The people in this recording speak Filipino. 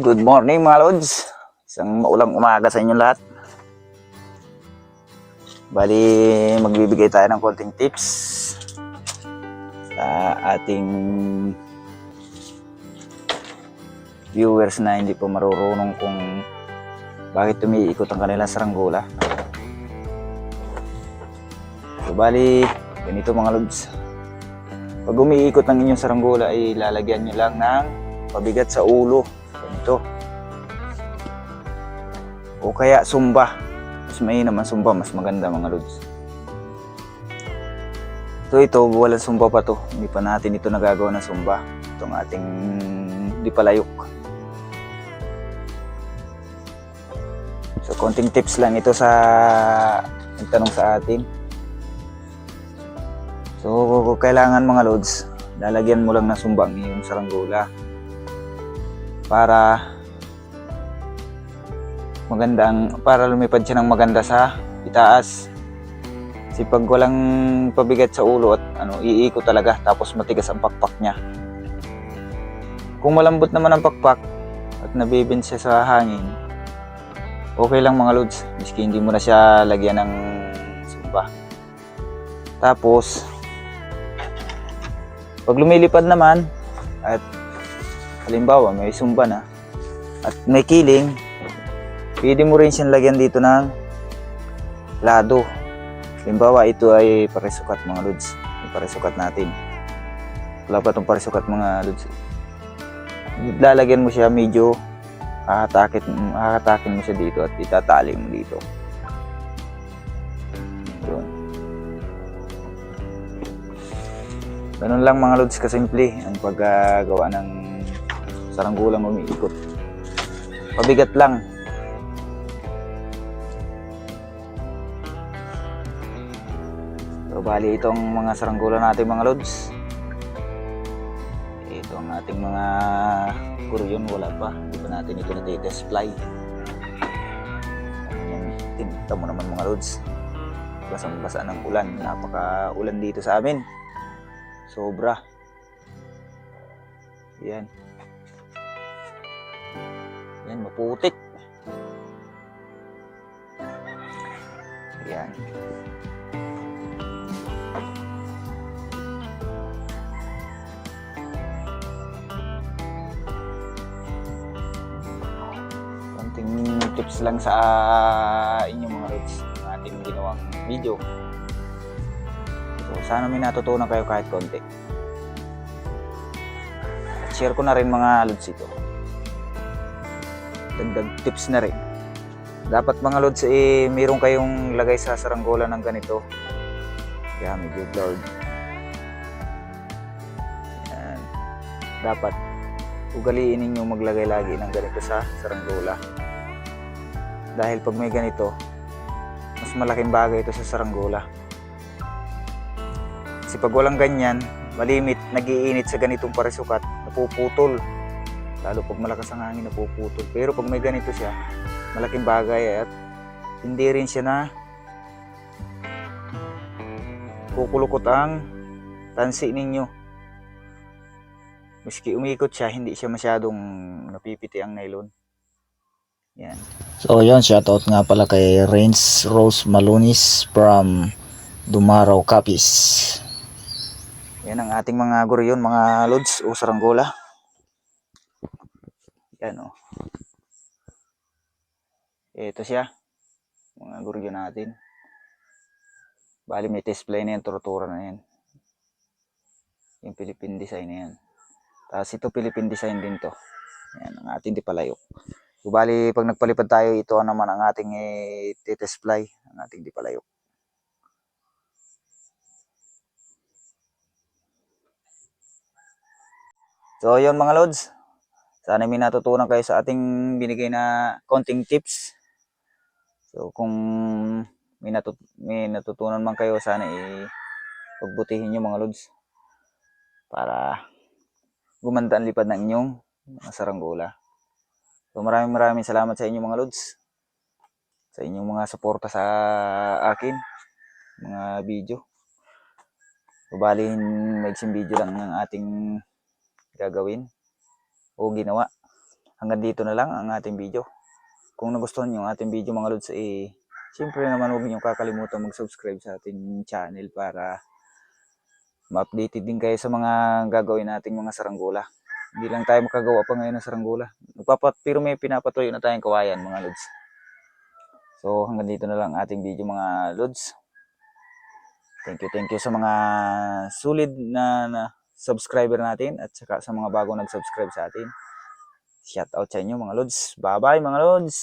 Good morning mga lods. Isang maulang umaga sa inyo lahat. Bali, magbibigay tayo ng konting tips sa ating viewers na hindi po marurunong kung bakit umiikot ang kanilang saranggola. So, bali, ganito mga lods. Pag umiikot ng inyong saranggola ay lalagyan nyo lang ng pabigat sa ulo. Ganito. O kaya sumba. Mas mainam ang sumba, mas maganda mga lods. So ito, walang sumba pa to. Hindi pa natin ito nagagawa ng sumba. Itong ating di palayok. So konting tips lang ito sa nagtanong sa atin. So kailangan mga lods, lalagyan mo lang ng sumbang yung saranggola para para lumipad siya ng maganda sa itaas. Kasi pag walang pabigat sa ulo at iikot talaga, tapos matigas ang pakpak niya. Kung malambot naman ang pakpak at nabibend siya sa hangin, okay lang mga lods, miski hindi mo na siya lagyan ng sumba. Tapos pag lumilipad naman at halimbawa may sumba na at may kiling, pwede mo rin siyang lagyan dito ng lado. Halimbawa ito ay parisukat mga lods. Yung parisukat natin. Wala pa itong parisukat mga lods. Lalagyan mo siya medyo hahatakin mo siya dito at itatali mo dito. Yun. Ganun lang mga lods kasimple ang paggawa ng saranggolang umiikot. Pabigat lang. So bali itong mga saranggola natin mga lods. Ito ang ating mga kuryon, wala pa. Hindi pa natin ito na-test fly. Tinta mo naman mga lods. Basang-basa ng ulan. Napaka-ulan dito sa amin. Sobra. Yan. Yan, maputik. Yan. Konting tips lang sa inyong mga lods ng ating ginawang video. So, sana may natutunan kayo kahit konti. At share ko na rin mga lods ito. Dagdag tips na rin. Dapat mga lods mayroon kayong lagay sa saranggola ng ganito. Kaya medyo blurred. Yan. Dapat ugaliin ninyo maglagay lagi ng ganito sa saranggola. Dahil pag may ganito, mas malaking bagay ito sa saranggola. Kasi pag walang ganyan, malimit, nag-iinit sa ganitong parisukat, napuputol. Lalo pag malakas ang hangin, napuputol. Pero pag may ganito siya, malaking bagay at hindi rin siya na kukulukot ang tansi ninyo. Miski umikot siya, hindi siya masyadong napipiti ang nylon. Yan. So yun, shoutout nga pala kay Rains Rose Malunis from Dumaraw, Capiz. Yan ang ating mga goryon, mga lods o saranggola. Yan o. Ito siya, mga goryon natin. Bali may display na yan, turutura na yan. Yung Philippine design na yan. Tapos ito Philippine design din to. Yan ang ating di palayok. So, bali pag nagpalipad tayo, ito naman ang ating test fly, ang ating di palayok. So yun mga lods, sana may natutunan kayo sa ating binigay na konting tips. So kung may natutunan man kayo, sana pagbutihin nyo mga lods para gumanda ang lipad ng inyong mga saranggola. So maraming salamat sa inyo mga lods, sa inyong mga suporta sa akin mga video. So bali maiksing video lang ang ating gagawin o ginawa hanggang dito na lang ang ating video. Kung nagustuhan nyo ang ating video mga lods, siyempre naman huwag nyo kakalimutan mag-subscribe sa ating channel para ma-updated din kayo sa mga gagawin nating mga saranggola. Hindi lang tayo makagawa pa ngayon ng saranggola. Pero may pinapatuloy na tayong kawayan mga lods. So hanggang dito na lang ating video mga lods. Thank you sa mga sulit na subscriber natin at saka sa mga bagong nag-subscribe sa atin. Shout out sa inyo mga lods. Bye bye mga lods.